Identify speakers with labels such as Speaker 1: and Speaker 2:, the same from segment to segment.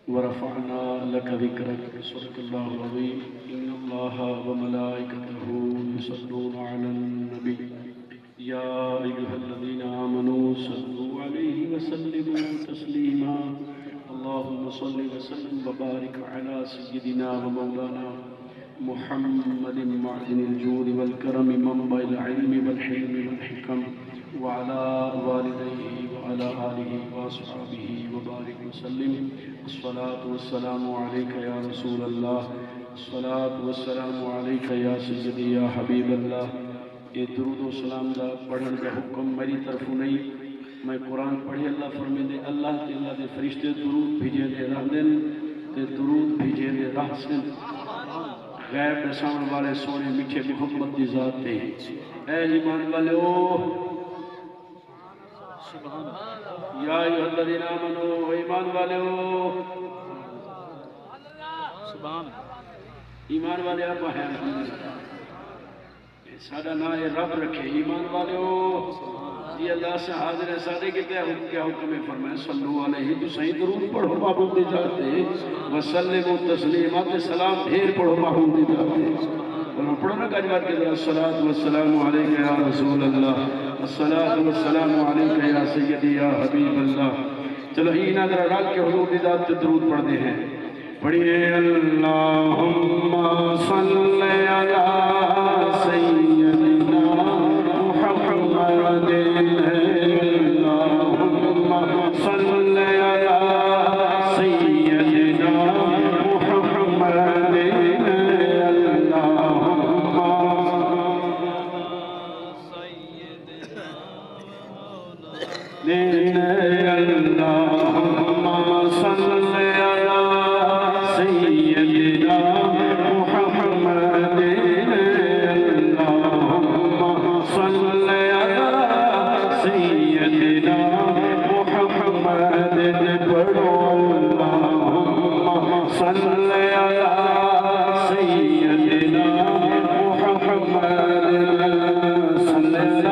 Speaker 1: ورفعنا لك ذكرك. صدق الله العظيم. إن الله وملائكته يصلون على النبي يا أيها الذين آمنوا صلوا عليه وسلموا تسليما. اللهم صل وسلم وبارك على سيدنا ومولانا محمد معدن الجود والكرم منبع العلم والحلم والحكم وعلى والديه وعلى آله وأصحابه وبارك وسلم. الصلاة والسلام عليك يا رسول الله. الصلاة والسلام عليك يا سيدي يا حبيب الله. یہ درود و سلام دا پڑھن کا حکم میری طرف نہیں، میں قرآن پڑھے اللہ فرمے دے اللہ تے اللہ دے فرشتے درود بھیجے دے راہ دن تے درود بھیجے دے راہ سن. غیب رسان والے سونے میٹھے محمد دی ذات تے اے ایمان والے یا ایھا الذین آمنو ایمان والے ایمان والے آپ ہیں الحمدللہ. سادہ نام رب رکھے ایمان والے جی اللہ سے حاضر ہے سادے کی کیا حکم ہے فرمائے صلو علیہ تو صحیح درود پڑھو محبوب دی جاتے وسلم و تسلیمات سلام ڈھیر پڑھو محبوب دی جاتے. پڑھو نا کاجبات کے ذرا الصلاة والسلام علیکہ یا رسول اللہ الصلاة والسلام علیکہ یا سیدی یا حبیب اللہ. چلو اینا ذرا رات کے حضور دی ذات سے درود پڑھ دے ہیں. پڑھئے اللہم صلی علی سیدنا محمد اللہم صلی علی سیدنا محمد اللہم صلی صلی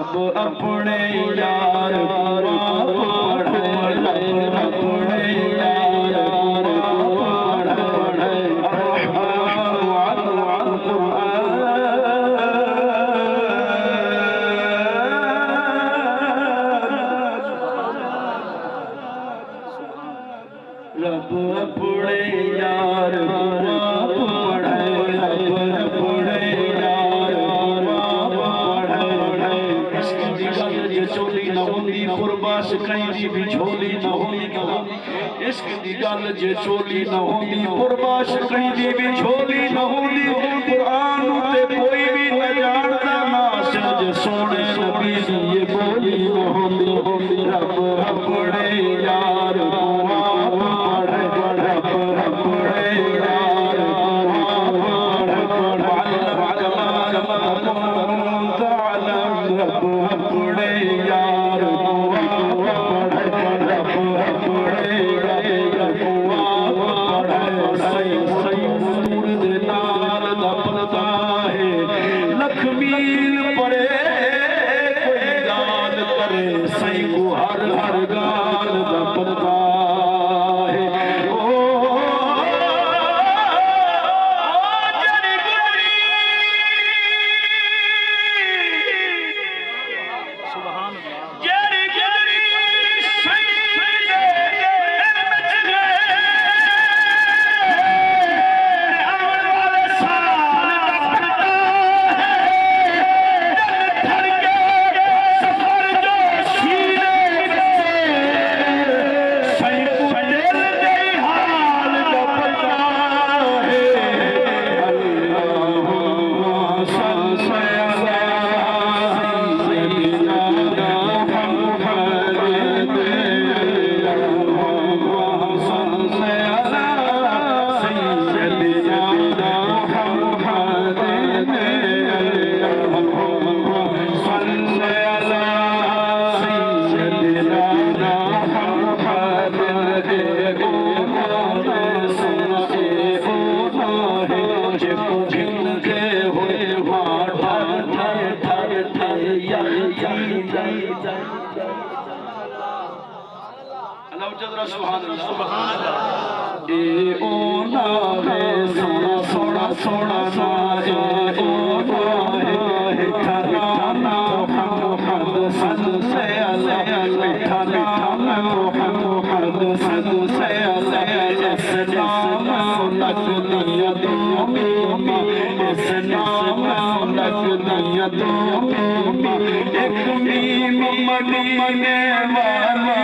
Speaker 1: رب اپنے یار پڑھے رب اپنے یار پڑھے رب اپنے یار قرباس کہیں دی بھی جھولی نہ ہوندی عشق دی گل جے چولی نہ ہوندی قرباس کہیں دی بھی جھولی نہ ہوندی قرآن تے کوئی بھی نہ جانتا ناس جے سونے نبی دی یہ بولی نہ ہوندی رب اپنے یار پڑھے رب اپنے یار رب اپنے یار سبحان اللہ اے او ناوے سونا سونا سونا اے او ناوے تھرانا محمد صلی اللہ محمد صلی اللہ اسلام لک دیا دومی اسلام لک دیا دومی ایک میم مدینے والی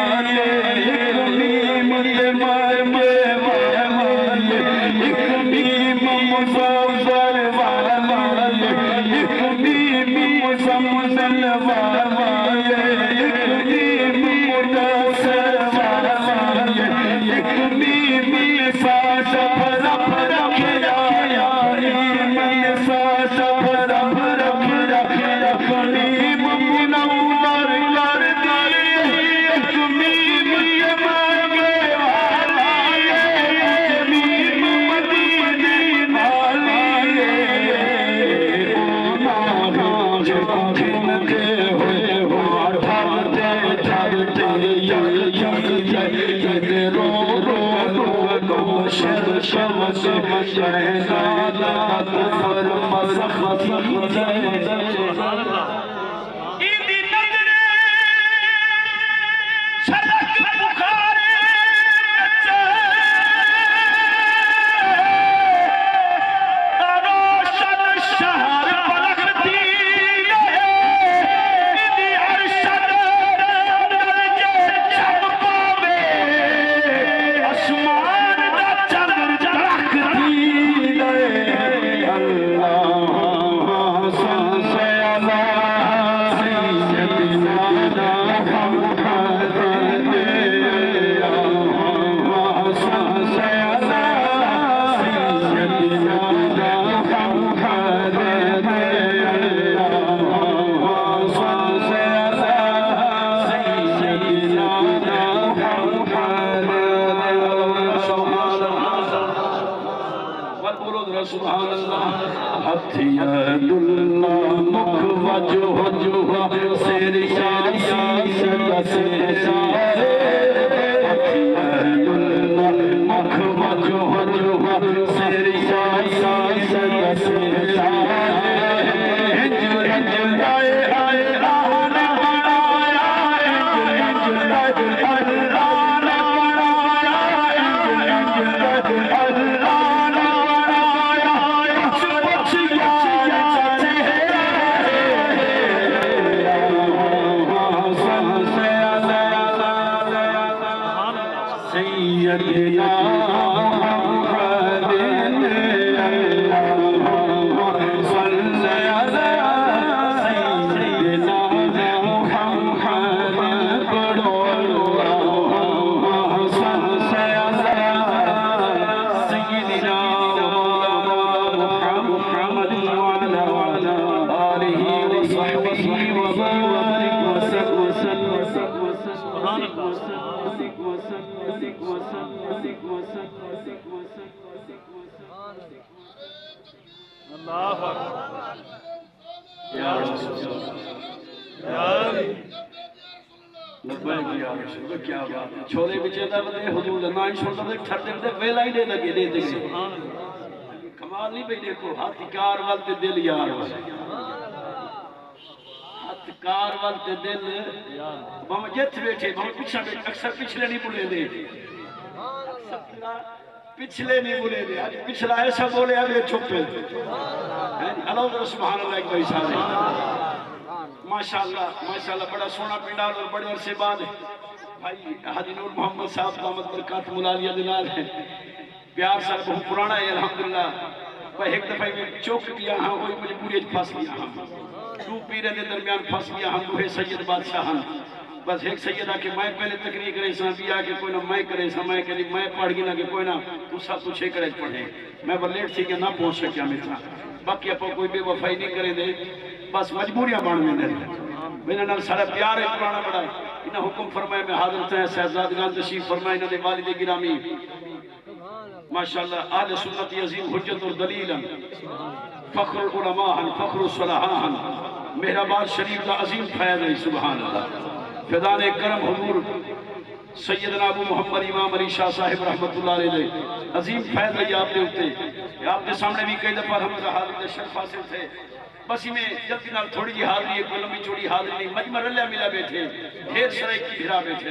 Speaker 1: سبحان حتیت اللہ مکھ وجہ جوہ سیر شاسی سدسے سارے حتیت اللہ مکھ وجہ جوہ سیر شاسی سدسے سارے چھولے بچے دا بدے حضور اللہ چھوڑتا دے ٹھٹے دے ویلا ہی دے لگے دے دے کمال نہیں بھئی دیکھو ہاتھکار والتے دل یار ہاتھکار والتے دل بہم جت بیٹھے بہم پچھا بیٹھے اکثر پچھلے نہیں بولے دے پچھلے نہیں بولے دے آج پچھلا ایسا بولے اب یہ چھپے اللہ سبحان اللہ ایک بھائی سارے ماشاءاللہ بڑا سونا پنڈال اور بڑے عرصے بعد بھائی حاجی نور محمد صاحب دامت برکات ملالیہ دلال ہے پیار سال بہت پرانا ہے الحمدللہ بھائی ایک دفعہ میں چوک گیا ہاں وہی مجبوری پھنس گیا ہاں دو پیرے دے درمیان پھنس گیا ہم دوہے سید بادشاہ ہم بس ایک سید آکے میں پہلے تقریر کرے ساں بھی آکے کوئی نہ میں کرے ساں میں کہلی میں پڑھ گی نہ کہ کوئی نہ تو سب تو چھے کرے پڑھے میں بلیٹ تھی کہ نہ پہنچ سکیا میں تھا باقی اپا کوئی بے وفائی نہیں کرے دے بس مجبوریاں بان میں دے میرے نال سارا پیار ہے پرانا بڑا ہے انہا حکم فرمائے میں حاضر تھے صاحبزادگان تشریف فرمائے انہا دے والد گرامی ماشاءاللہ آل سنت عظیم حجت اور دلیلا فخر العلماء فخر الصلاحاں مہربان شریف کا عظیم فیض ہے سبحان اللہ فیضان کرم حضور سیدنا ابو محمد امام علی شاہ صاحب رحمت اللہ علیہ عظیم فیض ہے آپ نے ہوتے آپ کے سامنے بھی کئی دفعہ ہم حاضر شرف حاصل تھے بس ہی میں جلدی نال تھوڑی جی حاضری ہے کوئی لمبی چوڑی حاضری نہیں مجمع رلیا ملا بیٹھے ڈھیر سرے کی بھرا بیٹھے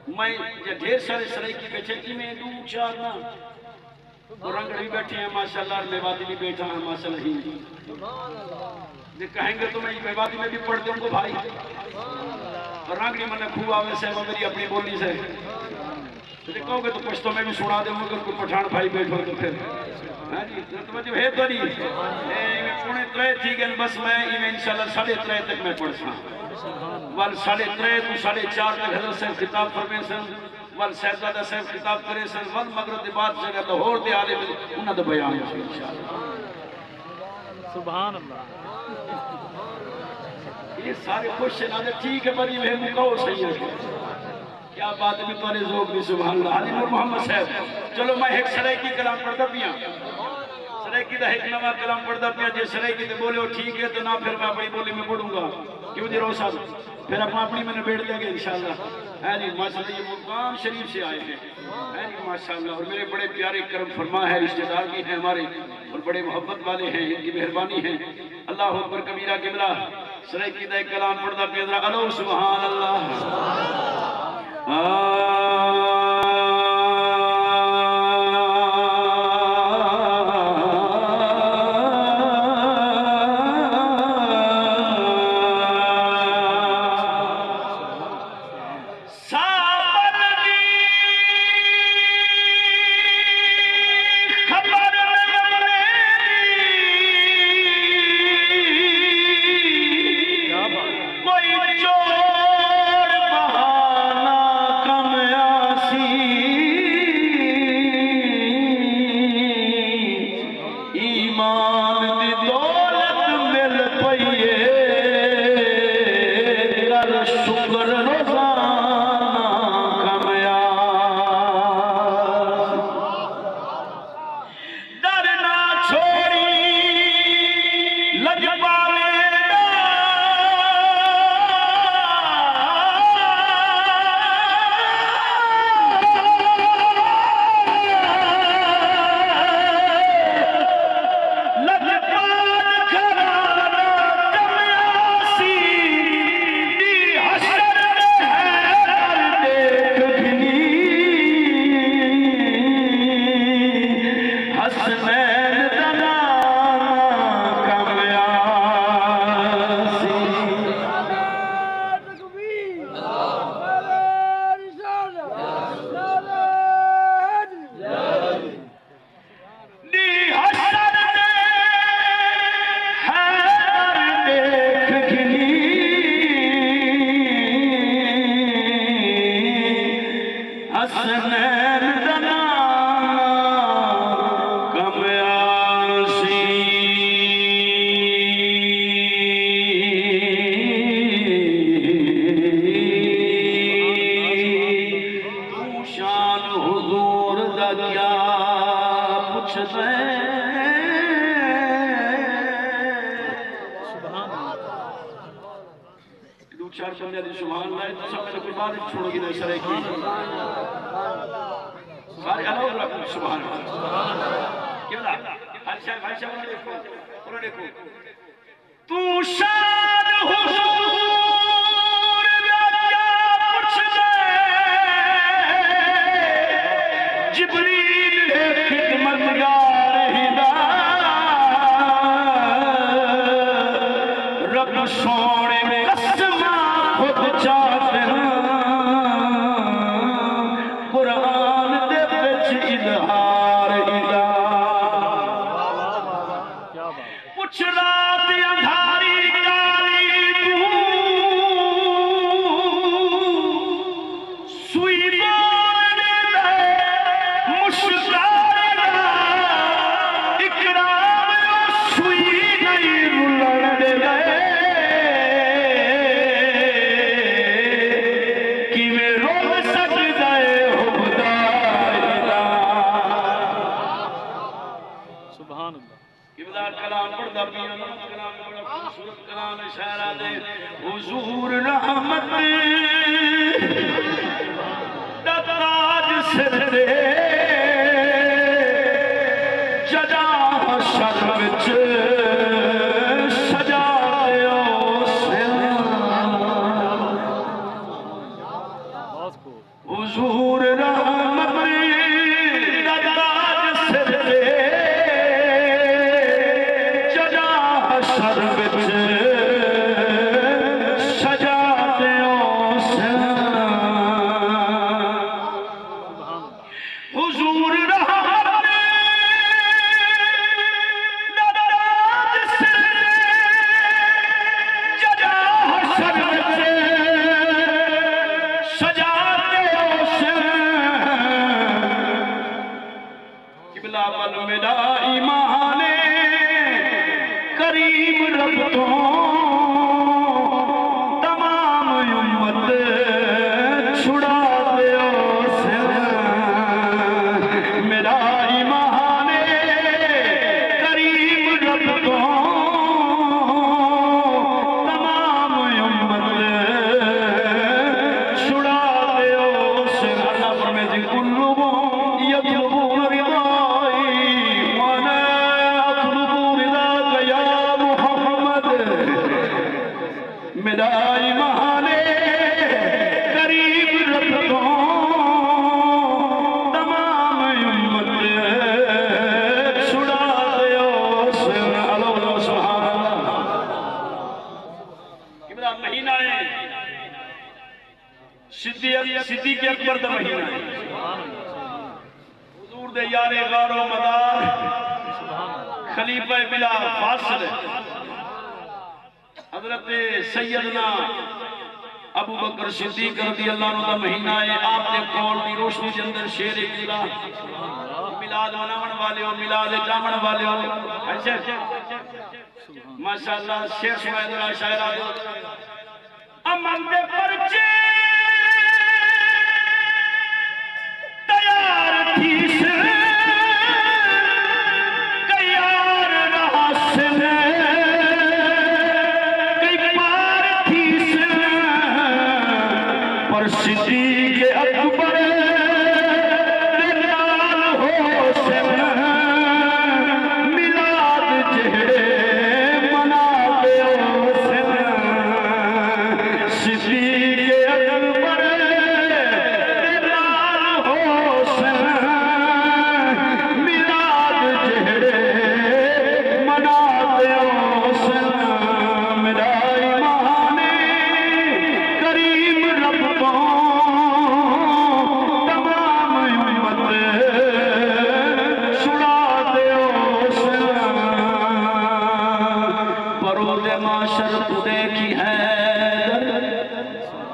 Speaker 1: میں ڈھیر سارے سرے کی بیٹھے کی میں دو چار نا اور رنگڑ بھی بیٹھے ہیں ماشاءاللہ اور میوادی بھی بیٹھا ہیں ماشاءاللہ ہی کہیں گے تو میں میوادی میں بھی پڑھ دوں گا بھائی اور رنگڑی میں نے خوب آوے سے میری اپنی بولی سے کہو گے تو پشتوں میں بھی سنا دے مگر کوئی پٹھان بھائی بیٹھو تو پھر توجہ ہے تو نہیں پونے ترے تھی گئن بس میں انشاءاللہ 3:30 تک میں پڑھ ساں وال 3:30 تو 4:30 تک حضرت صاحب خطاب فرمے سن وال صاحبزادہ صاحب خطاب کرے سن وال مغرب دے بعد سے لاہور دے آلے میں انہاں دا بیان ہے انشاءاللہ
Speaker 2: سبحان اللہ
Speaker 1: یہ سارے خوش سے نہ ٹھیک ہے بری میں مکاؤ صحیح ہے کیا بات ہے تو نے ذوق بھی سبحان اللہ حاجی نور محمد صاحب چلو میں ایک سرے کی کلام پڑھتا پیاں سرے کی دا ایک نوہ کلام پڑھتا پیاں جے سرے کی دے بولے ہو ٹھیک ہے تو نہ پھر میں اپنی بولی میں پڑھوں گا کیوں جی رو صاحب پھر اپنی میں نے بیٹھ دیں گے انشاءاللہ ہے جی ماشاءاللہ یہ مقام شریف سے آئے ہیں ہے جی ماشاءاللہ اور میرے بڑے پیارے کرم فرما ہے رشتہ دار بھی ہیں ہمارے اور بڑے محبت والے ہیں ان کی مہربانی ہے اللہ اکبر کبیرہ قبلہ سرے کی دا ایک کلام پڑھتا پیاں ذرا الو سبحان اللہ
Speaker 3: کوئی چور بہانا کم آسی
Speaker 1: بندے دی سبحان اللہ تو سب میرے قربان چھوڑ گی نہیں سرے کی سارے اللہ رکھو سبحان اللہ کیا بلا ہر شاہ انہوں دیکھو تو شان حضور دا کیا پوچھ دے جبریل ہے خدمتگار ہدایت رب سونے میں قسمہ خود چاہتے قرآن دے بچ اظہار پوچھ رات اندھاری کاری تو سوئی بولنے دے مشکار اکرام سوئی نہیں رلڑ دے کہ میں رو سکتا ہے حبدائلہ
Speaker 2: سبحان اللہ
Speaker 1: قبلہ کلام پڑھتا پیانا کلام بڑا خوبصورت کلام اشارہ دے حضور رحمت دا تاج سر دے جدا حشر وچ سجا دیو سن حضور رحمت دا تاج سر دے حشر وچ سجا دیو سن حضور رحمت دا تاج سر جدا حشر وچ سجا دیو سن قبلہ بل میرا ایمان کریم رب تو تمام امت چھڑا دیو سن میرا ایمان کریم رب تو تمام امت چھڑا دیو سن اللہ فرمائے جن کلوں یطلبون رضائی وانا اطلب رضاک یا میرا ایمان قریب رب تو تمام امت چھڑا دیو سن اللہ سبحان اللہ قبلہ مہینہ ہے صدیق اکبر دا مہینہ ہے حضور دے یار غار و مدار خلیفہ بلا فاصل حضرت سیدنا ابو بکر صدیق رضی اللہ عنہ دا مہینہ ہے آپ نے قول دی روشنی کے اندر شیر اقلا ملاد مناون والے ہو ملاد جامن والے ہو ایسے ماشاءاللہ شیر سمائے درہ شاعرہ دو امن دے پرچے تیار تھی سے کیار رہا سنے پر صدیق اکبر نال ہو سن ملاد جہڑے منا دیو سن صدیق اکبر نال ہو سن ملاد جہڑے منا دیو سن میرا ایمان کریم رب تو تمام امت چھڑا دیو سن پرود معاشر تو دیکھی ہے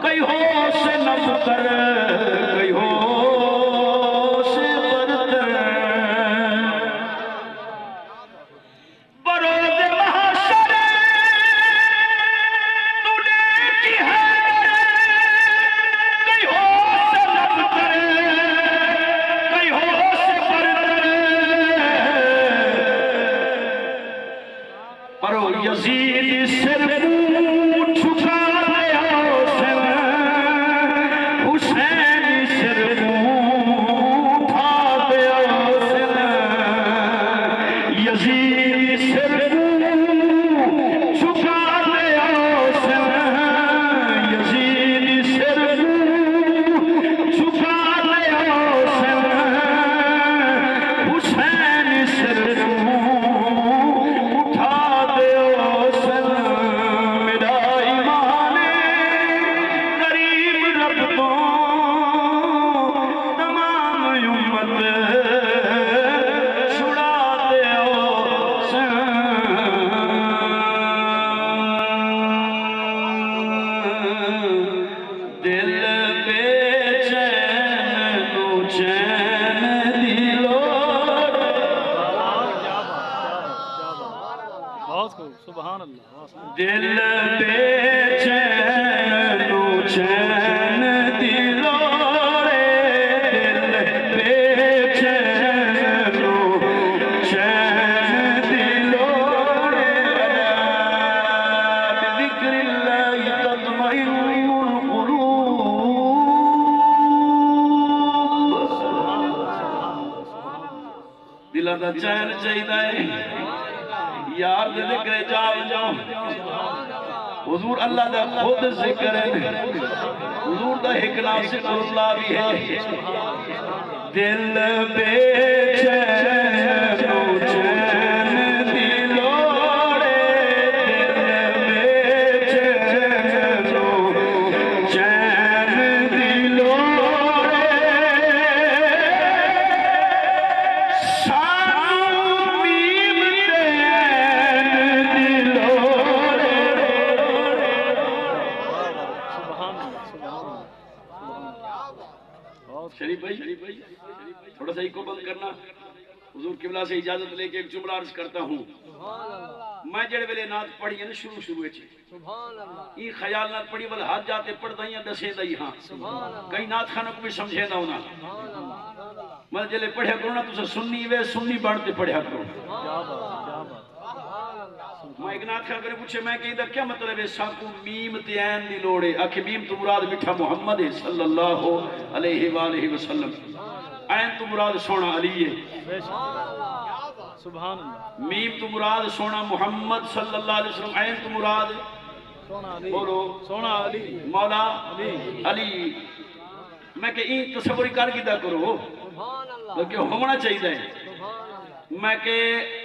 Speaker 1: کئی ہو سے نفکر کئی ہو سے برتر پرود معاشر تو دیکھی ہے کئی ہو سے نفکر کئی ہو سے برتر پرو یزید سر پوچھ چھکا دیا
Speaker 2: سبحان اللہ.
Speaker 1: دل بے چین نو چین دلو رے، دل بے چین نو چین دلو رے، بذکر اللہ تطمئن القلوب. دلہ دا چین چاہیے یار دے ذکر جاؤ. حضور اللہ دا خود ذکر ہے، حضور دا ایک نام ذکر اللہ بھی ہے. دل بے چین نو چین دلو رے، دل بے چین نو چین دلو شریف بھائی تھوڑا سا کو بند کرنا. حضور قبلہ سے اجازت لے کے ایک جملہ عرض کرتا ہوں. میں جڑے ویلے نعت پڑھی ہے نا شروع یہ خیال نہ پڑھی بل ہاتھ جاتے پڑھتا ہی دسے دائی. ہاں کئی نعت خانوں کو بھی سمجھے نہ ہونا. میں جلے پڑھیا کرو نا تو سنی وے سنی بانٹتے پڑھیا کرو. میں ایک نعت خان کرے پوچھے میں کہیں دا کیا مطلب ہے ساکو میم تیین دی لوڑے آکھے میم تو مراد میٹھا محمد صلی اللہ علیہ وآلہ وسلم. این تو مراد سونا علی ہے.
Speaker 2: سبحان اللہ.
Speaker 1: میم تو مراد سونا محمد صلی اللہ علیہ وسلم. این تو مراد بولو
Speaker 2: سونا علی
Speaker 1: مولا علی. میں کہ این تصوری کار کی دا کرو لیکن ہونا چاہیے ہے. میں کہ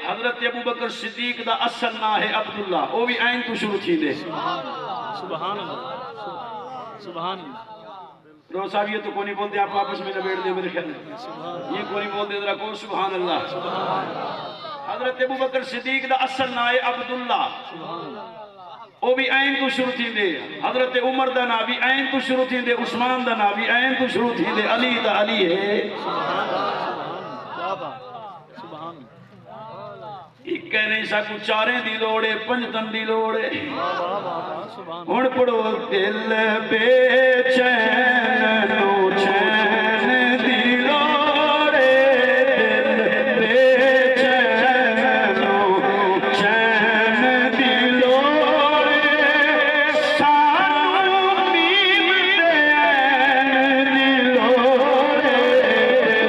Speaker 1: حضرت ابو بکر صدیق دا اصل نا ہے عبداللہ، وہ بھی آئین تو شروع تھی دے.
Speaker 2: سبحان اللہ. سبحان اللہ.
Speaker 1: رو صاحب یہ تو کونی بول دے آپ آپس میں نبیڑ دے میرے خیال یہ کونی بول دے ذرا کون سبحان اللہ. حضرت ابو بکر صدیق دا اصل نا ہے عبداللہ، وہ بھی آئین تو شروع تھی دے. حضرت عمر دا نا بھی آئین تو شروع تھی دے. عثمان دا نا بھی آئین تو شروع تھی دے. علی دا علی ہے. ایک کہنے سا کو چاریں دی لوڑے پنجتن دی لوڑے. ہن پڑھو دل بے چین نو چین دی لوڑے، دل بے چین نو چین دی لوڑے. سانو میم دین دی لوڑے،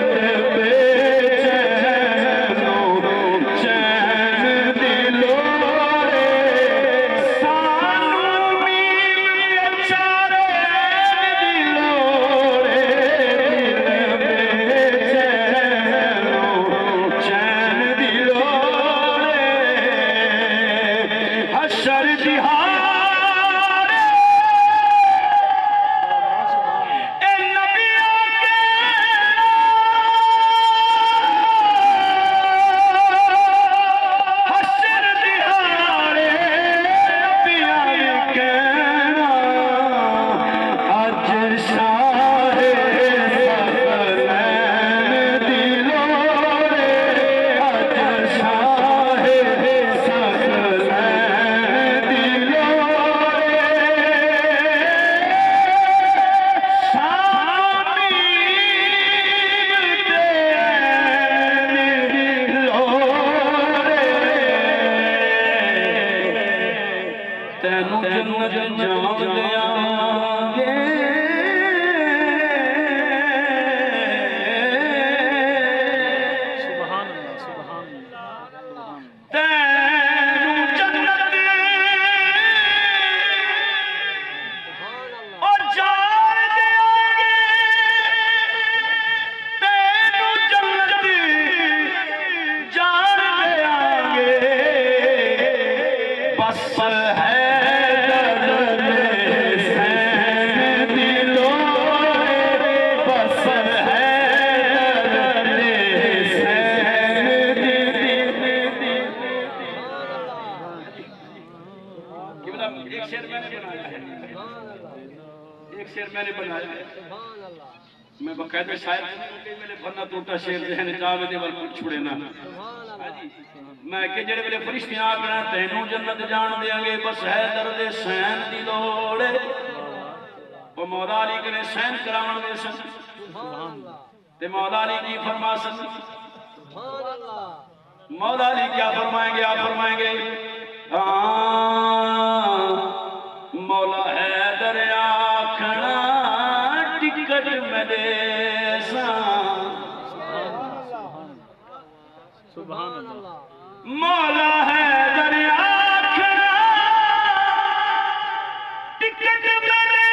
Speaker 1: دل بے چین نو چین دی لوڑے. سانو میم چارے دی لوڑے، دل بے چین نو چین دی لوڑے. حشر دی ہارے اے نبیوں کے حشر دی ہارے نبیوں کے اج شاہ ثقلین دی لوڑے، اج شاہ ثقلین دی لوڑے. سامی دین دی لوڑے. تینوں جنت جان دیاں گے،
Speaker 2: سبحان اللہ. سبحان اللہ.
Speaker 1: تینوں ہے درد حسین دلوڑے بس ہے درد حسین ایک شعر میں نے بنایا ہے میں باقاعدہ شاعر میرے بننا ٹوٹا شعر ذہن جاوے دے ول کچھ چھڑے نہ میں کہ جڑے ویلے فرشتے آکھنا تینوں جنت جان دیاں گے بس ہے درد حسین دی لوڑ او مولا علی کنے حسین کراون دے سن تے مولا علی کی فرما سن مولا علی کیا فرمائیں گے آپ فرمائیں گے مولا حیدر آکھنا ٹکٹ میں دے
Speaker 2: سبحان اللہ
Speaker 1: مولا حیدر آکھنا ٹکٹ میں دے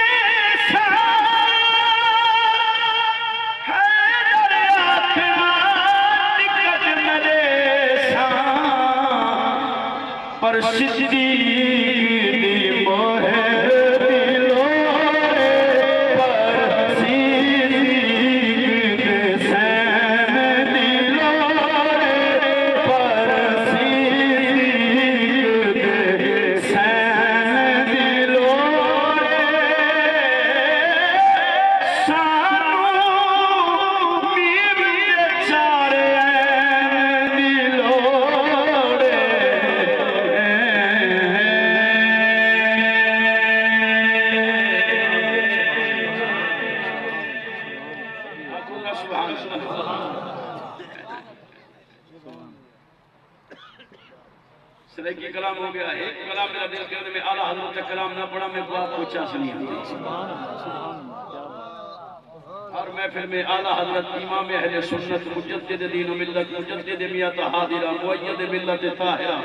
Speaker 1: حیدر آکھنا ٹکٹ میں دے پر صدیق سرکی کلام ہو گیا ایک کلام میرا دل کرنے میں اعلیٰ حضرت کا کلام نہ پڑھا میں بات کو چاہ سنی اور محفل میں اعلیٰ حضرت امام اہل سنت مجدد دین و ملت مجدد میت حاضرہ مؤید ملت طاہرہ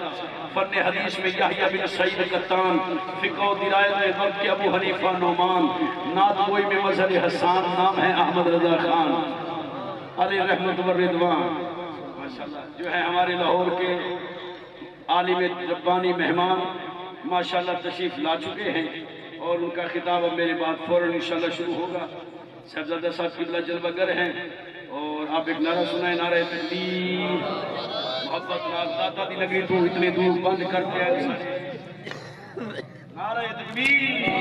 Speaker 1: فن حدیث میں یحییٰ بن سعید قطان فقہ و درایت میں وقت کے ابو حنیفہ نعمان نعت گوئی میں مظہر حسان نام ہے احمد رضا خان علی رحمت و رضوان ماشاءاللہ جو ہے ہمارے لاہور کے عالم ربانی مہمان ماشاءاللہ تشریف لا چکے ہیں اور ان کا خطاب اب میرے بعد فوراً انشاءاللہ شروع ہوگا صاحبزادہ صاحب قبلہ جلوہ گر ہیں اور آپ ایک نعرہ سنائیں نعرہ تکبیر محبت ناز داتا دی نگری تو اتنے دور بند کرتے ہیں نعرہ تکبیر